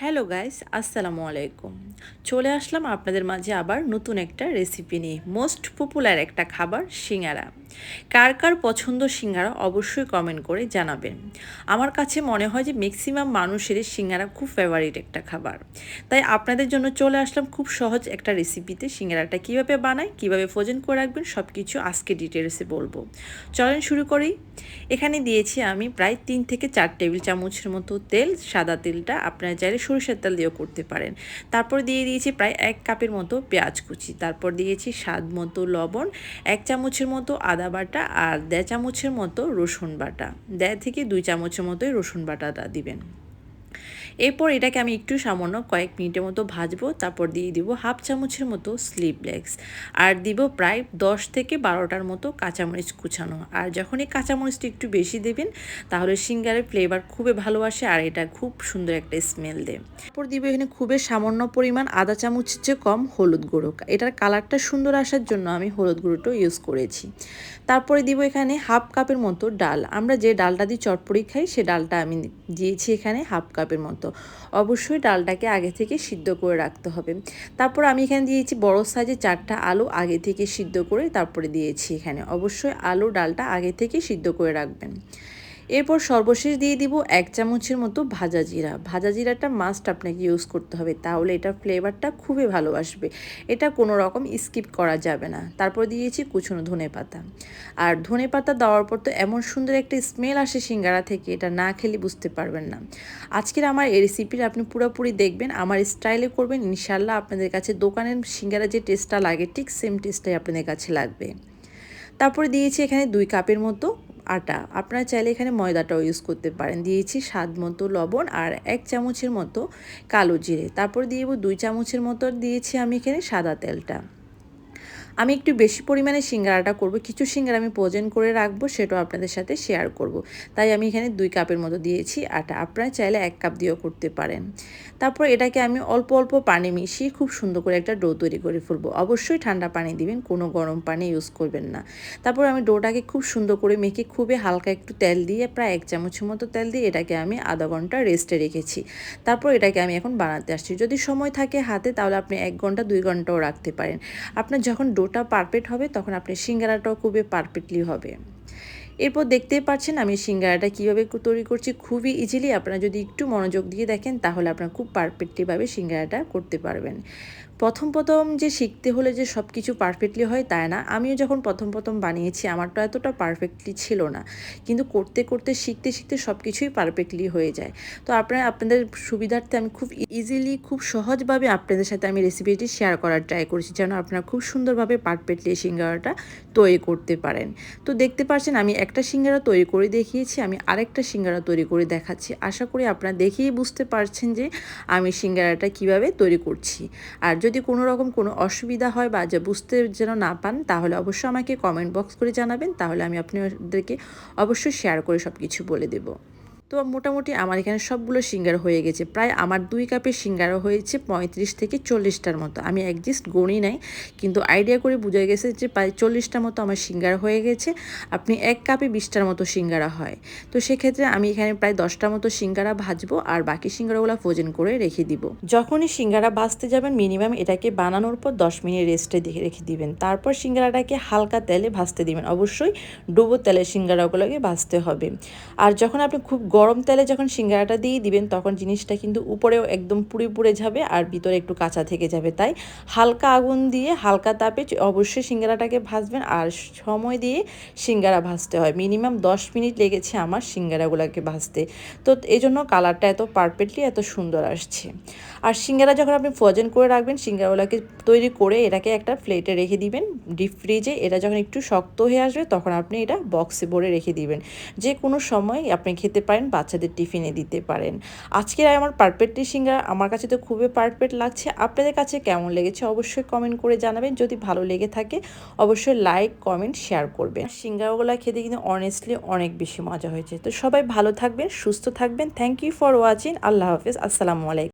Hello guys, আসসালামু আলাইকুম। চলে আসলাম আপনাদের মাঝে আবার নতুন একটা রেসিপি নিয়ে। মোস্ট পপুলার একটা খাবার সিঙ্গারা। কার কার পছন্দ সিঙ্গারা অবশ্যই কমেন্ট করে জানাবেন। আমার কাছে মনে হয় যে ম্যাক্সিমাম মানুষেরই সিঙ্গারা খুব ফেভারিট একটা খাবার। তাই আপনাদের জন্য চলে আসলাম খুব সহজ একটা রেসিপিতে। সিঙ্গারাটা কীভাবে বানায়, কীভাবে ফ্রোজেন করে রাখবেন সব কিছু আজকে ডিটেলসে বলবো। চলেন শুরু করি। এখানে দিয়েছি আমি প্রায় 3 থেকে 4 টেবিল চামচের মতো তেল। সাদা তেলটা আপনারা চাইলে সরিষার তেল দিয়েও করতে পারেন। তারপর দিয়ে দিয়েছি প্রায় 1 কাপের মতো পেঁয়াজ কুচি। তারপর দিয়েছি স্বাদ মতো লবণ, 1 চামচের মতো আদা বাটা আর 1.5 চামচের মতো রসুন বাটা। 1.5 থেকে 2 চামচের মতোই রসুন বাটাটা দিবেন। এরপর এটাকে আমি একটু সামান্য কয়েক মিনিটের মতো ভাজবো। তারপর দিয়ে দিব হাফ চামচের মতো স্লিভলেক্স আর দিব প্রায় 10 থেকে 12টার মতো কাঁচামরিচ কুচানো। আর যখন এই কাঁচামরিচটা একটু বেশি দেবেন তাহলে সিঙ্গারের ফ্লেভার খুবই ভালো আসে আর এটা খুব সুন্দর একটা স্মেল দেয়। তারপর দিব এখানে খুবই সামান্য পরিমাণ আধা চামচের চেয়ে কম হলুদ গুঁড়ো। এটার কালারটা সুন্দর আসার জন্য আমি হলুদ গুঁড়োটাও ইউজ করেছি। তারপরে দিব এখানে হাফ কাপের মতো ডাল। আমরা যে ডালটা দিয়ে চটপটি খাই সে ডালটা আমি দিয়েছি এখানে হাফ কাপের মতো। অবশ্যই ডালটাকে আগে থেকে সিদ্ধ করে রাখতে হবে। তারপর আমি এখানে দিয়েছি বড় সাইজে 4টা আলু আগে থেকে সিদ্ধ করে তারপরে দিয়েছি এখানে। অবশ্যই আলু ডালটা আগে থেকে সিদ্ধ করে রাখবেন। এরপর সর্বশেষ দিয়ে দিব 1 চামচের মতো ভাজা জিরা। ভাজা জিরাটা মাস্ট আপনাকে ইউজ করতে হবে, তাহলে এটার ফ্লেভারটা খুবই ভালো আসবে। এটা কোনো রকম স্কিপ করা যাবে না। তারপর দিয়েছি কুচনো ধনেপাতা। আর ধনেপাতা দেওয়ার পর তো এমন সুন্দর একটা স্মেল আসে সিঙ্গারা থেকে, এটা না খেলে বুঝতে পারবেন না। আজকের আমার এই রেসিপিটা আপনি পুরোপুরি দেখবেন, আমার স্টাইলে করবেন, ইনশাল্লাহ আপনাদের কাছে দোকানের সিঙ্গারা যে টেস্টটা লাগে ঠিক সেম টেস্টটাই আপনাদের কাছে লাগবে। তারপরে দিয়েছি এখানে 2 কাপের মতো আটা। আপনারা চাইলে এখানে ময়দাটাও ইউজ করতে পারেন। দিয়েছি স্বাদ মতো লবণ আর 1 চামচের মতো কালো জিরে। তারপর দিয়ে 2 চামচের মতো দিয়েছি আমি এখানে সাদা তেলটা। আমি একটু বেশি পরিমাণে সিঙ্গারাটা করব, কিছু সিঙ্গারা আমি ফ্রোজেন করে রাখবো, সেটাও আপনাদের সাথে শেয়ার করব। তাই আমি এখানে 2 কাপের মতো দিয়েছি আটা। আপনারা চাইলে 1 কাপ দিয়েও করতে পারেন। তারপর এটাকে আমি অল্প অল্প পানি মিশিয়ে খুব সুন্দর করে একটা ডো তৈরি করে ফেলবো। অবশ্যই ঠান্ডা পানি দিবেন, কোনো গরম পানি ইউজ করবেন না। তারপর আমি ডোটাকে খুব সুন্দর করে মেখে খুবই হালকা একটু তেল দিয়ে প্রায় 1 চামচের মতো তেল দিয়ে এটাকে আমি আধা ঘন্টা রেস্টে রেখেছি। তারপর এটাকে আমি এখন বানাতে আসছি। যদি সময় থাকে হাতে তাহলে আপনি 1 ঘন্টা 2 ঘন্টাও রাখতে পারেন। আপনার যখন ডোটা পারফেক্ট হবে তখন আপনার সিঙ্গারাটাও খুবই পারফেক্টলি হবে। এরপর দেখতেই পাচ্ছেন আমি সিঙ্গারাটা কীভাবে তৈরি করছি, খুবই ইজিলি। আপনারা যদি একটু মনোযোগ দিয়ে দেখেন তাহলে আপনারা খুব পারফেক্টলিভাবে সিঙ্গারাটা করতে পারবেন। প্রথম যে শিখতে হলে যে সব কিছু পারফেক্টলি হয় তাই না। আমিও যখন প্রথম বানিয়েছি আমারটা এতটা পারফেক্টলি ছিল না, কিন্তু করতে করতে শিখতে শিখতে সব কিছুই পারফেক্টলি হয়ে যায়। তো আপনারা আপনাদের সুবিধার্থে আমি খুব ইজিলি খুব সহজভাবে আপনাদের সাথে আমি রেসিপিটি শেয়ার করার ট্রাই করেছি, যেন আপনারা খুব সুন্দরভাবে পারফেক্টলি এই সিঙ্গারাটা তৈরি করতে পারেন। তো দেখতে পাচ্ছেন আমি একটা সিঙ্গারা তৈরি করে দেখিয়েছি, আমি আরেকটা সিঙ্গারা তৈরি করে দেখাচ্ছি। আশা করি আপনারা দেখেই বুঝতে পারছেন যে আমি সিঙ্গারাটা কিভাবে তৈরি করছি। আর যদি কোনো রকম কোনো অসুবিধা হয় বা যা বুঝতে যেন না পান তাহলে অবশ্যই আমাকে কমেন্ট বক্স করে জানাবেন, তাহলে আমি আপনাদেরকে অবশ্যই শেয়ার করে সব কিছু বলে দেব। তো মোটামুটি আমার এখানে সবগুলো সিঙ্গারা হয়ে গেছে। প্রায় আমার 2 কাপের সিঙ্গারা হয়েছে 35 থেকে 40টার মতো। আমি একজাস্ট গণি নাই, কিন্তু আইডিয়া করে বোঝা গেছে যে প্রায় 40টার মতো আমার সিঙ্গারা হয়ে গেছে। আপনি 1 কাপে 20টার মতো সিঙ্গারা হয়। তো সেক্ষেত্রে আমি এখানে প্রায় 10টার মতো সিঙ্গারা ভাজবো আর বাকি সিঙ্গারাগুলো ফ্রোজেন করে রেখে দিব। যখনই সিঙ্গারা ভাজতে যাবেন মিনিমাম এটাকে বানানোর পর 10 মিনিট রেস্টে রেখে দিবেন। তারপর সিঙ্গারাটাকে হালকা তেলে ভাজতে দিবেন। অবশ্যই ডুবো তেলে সিঙ্গারাগুলোকে ভাজতে হবে। আর যখন আপনি খুব গরম তেলে যখন সিঙ্গারাটা দিয়ে দিবেন তখন জিনিসটা কিন্তু উপরেও একদম পুড়ে যাবে আর ভিতরে একটু কাঁচা থেকে যাবে। তাই হালকা আগুন দিয়ে হালকা তাপে অবশ্যই সিঙ্গারাটাকে ভাজবেন আর সময় দিয়ে সিঙ্গারা ভাজতে হয়। মিনিমাম 10 মিনিট লেগেছে আমার সিঙ্গারাগুলোকে ভাজতে। তো এই জন্য কালারটা এত পারফেক্টলি এত সুন্দর আসছে। আর সিঙ্গারা যখন আপনি ফ্রোজেন করে রাখবেন সিঙ্গারাগুলোকে তৈরি করে এটাকে একটা প্লেটে রেখে দিবেন ডিপ ফ্রিজে। এটা যখন একটু শক্ত হয়ে আসবে তখন আপনি এটা বক্সে ভরে রেখে দিবেন, যে কোনো সময় আপনি খেতে পারেন, বাচ্চাদের টিফিনে দিতে পারেন। আজকের আমার পারফেক্টলি সিঙ্গারা আমার কাছে তো খুবই পারফেক্ট লাগছে। আপনাদের কাছে কেমন লেগেছে অবশ্যই কমেন্ট করে জানাবেন। যদি ভালো লেগে থাকে অবশ্যই লাইক কমেন্ট শেয়ার করবেন। সিঙ্গারাগুলো খেতে কিন্তু অনেস্টলি অনেক বেশি মজা হয়েছে। তো সবাই ভালো থাকবেন, সুস্থ থাকবেন। Thank you for watching. আল্লাহ হাফেজ, আসসালামু আলাইকুম।